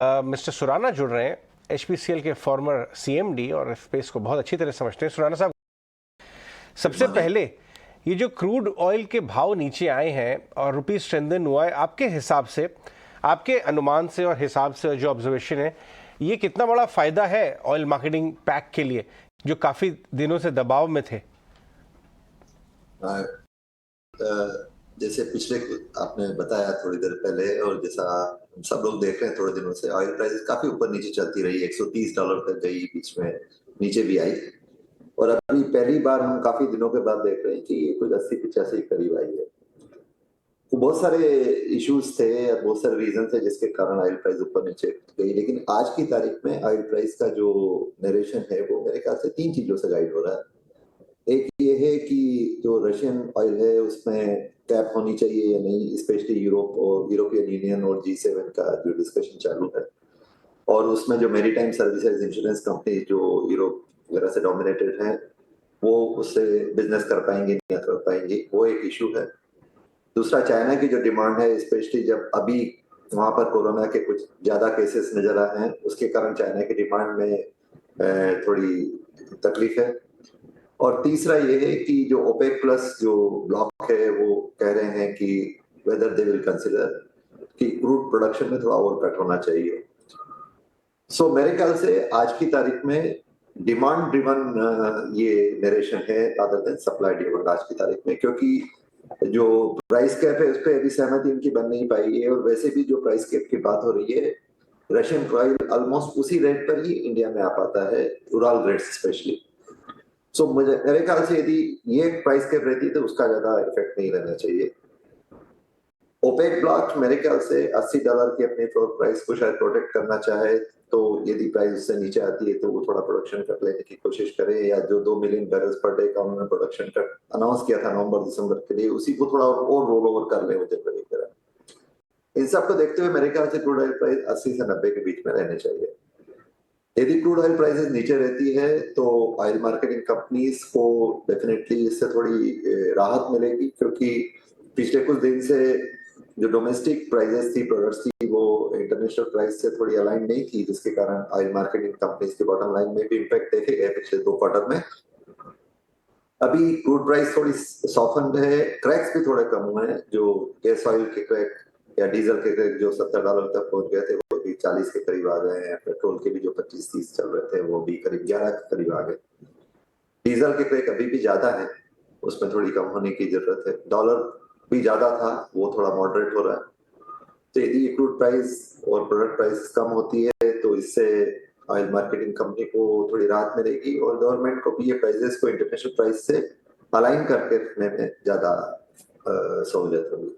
Mister Surana जुड़ रहे हैं, एचपीसीएल के फॉर्मर सीएमडी और स्पेस को बहुत अच्छी तरह समझते हैं। सुराना साहब, सबसे पहले ये जो क्रूड ऑयल के भाव नीचे आए हैं और रुपी स्ट्रेंथन हुआ है, आपके हिसाब से, आपके अनुमान से और हिसाब से जो ऑब्जर्वेशन है, ये कितना बड़ा फायदा है ऑयल मार्केटिंग पैक के लिए जो काफी दिनों से दबाव में थे? जैसे पिछले आपने बताया थोड़ी देर पहले और जैसा सब लोग देख रहे हैं थोड़े दिनों से ऑयल प्राइस काफी ऊपर नीचे चलती रही, $130 तक गई, बीच में नीचे भी आई और अभी पहली बार हम काफी दिनों के बाद देख रहे हैं कि ये कुछ 80-85 करीब आई है। तो बहुत सारे इश्यूज थे, बहुत सारे रीजन थे जिसके कारण ऑयल प्राइस ऊपर नीचे गई, लेकिन आज की तारीख में ऑयल प्राइस का जो नरेशन है वो मेरे ख्याल से 3 चीजों से गाइड हो रहा है। एक ये है कि जो रशियन ऑयल है उसमें कैप होनी चाहिए या नहीं, स्पेशली यूरोप और यूरोपियन यूनियन और G7 का जो डिस्कशन चालू है, और उसमें जो मैरीटाइम सर्विसेज इंश्योरेंस कंपनी जो यूरोप वगैरह से डोमिनेटेड है वो उससे बिजनेस कर पाएंगे नहीं कर पाएंगे, वो एक इशू है। दूसरा चाइना की जो डिमांड है, स्पेशली जब अभी वहां पर कोरोना के कुछ ज्यादा केसेस नजर आए हैं, उसके कारण चाइना की डिमांड में थोड़ी तकलीफ है। और तीसरा ये है कि जो ओपेक प्लस जो ब्लॉक है वो कह रहे हैं कि वेदर दे विल कंसिडर कि क्रूड प्रोडक्शन में थोड़ा और कट होना चाहिए। सो मेरे ख्याल से आज की तारीख में डिमांड ड्रिवन ये नरेशन है रादर देन सप्लाई ड्रिवन आज की तारीख में, क्योंकि जो प्राइस कैप है उस पर अभी सहमति उनकी बन नहीं पाई है, और वैसे भी जो प्राइस कैप की बात हो रही है, रशियन ऑयल ऑलमोस्ट उसी रेट पर ही इंडिया में आ पाता है, उराल रेट्स स्पेशली। सो मुझे मेरे ख्याल से यदि ये प्राइस कैप रहती तो उसका ज्यादा इफेक्ट नहीं रहना चाहिए। ओपेक ब्लॉक मेरे ख्याल से $80 की अपनी फ्लोर प्राइस को शायद प्रोटेक्ट करना चाहे, तो यदि प्राइस उससे नीचे आती है तो वो थोड़ा प्रोडक्शन कट लेने की कोशिश करे, या जो 2 मिलियन बैरल्स पर डे का उन्होंने प्रोडक्शन कट अनाउंस किया था नवंबर दिसंबर के लिए, उसी को थोड़ा और रोल ओवर कर ले मुझे लग। इन सब को देखते हुए मेरे ख्याल से क्रूड ऑयल प्राइस 80 से 90 के बीच में रहने चाहिए। यदि क्रूड ऑयल प्राइसेस नीचे रहती है तो ऑयल मार्केटिंग कंपनीज को डेफिनेटली इससे थोड़ी राहत मिलेगी, क्योंकि पिछले कुछ दिन से जो डोमेस्टिक प्राइसेस थी, प्रोडक्ट्स थी, वो इंटरनेशनल प्राइस से थोड़ी अलाइन नहीं थी, जिसके कारण ऑयल मार्केटिंग कंपनीज के बॉटम लाइन में भी इंपैक्ट देखे गए पिछले 2 क्वार्टर में। अभी क्रूड प्राइस थोड़ी सॉफ्टन है, क्रैक्स भी थोड़े कम हुए हैं, जो गैस ऑयल के क्रैक या डीजल के क्रैक जो $70 तक पहुंच गए थे वो भी 40 के करीब आ गए हैं, पेट्रोल के भी जो 25-30 चल रहे थे वो भी करीब 11 के करीब आ गए। डीजल के क्रैक अभी भी ज्यादा है, उसमें थोड़ी कम होने की जरूरत है। डॉलर भी ज्यादा था, वो थोड़ा मॉडरेट हो रहा है। तो यदि क्रूड प्राइस और प्रोडक्ट प्राइस कम होती है तो इससे ऑयल मार्केटिंग कंपनी को थोड़ी राहत मिलेगी, और गवर्नमेंट को भी ये प्राइसेस को इंटरनेशनल प्राइस से अलाइन करके रखने में ज्यादा सहूलियत होगी।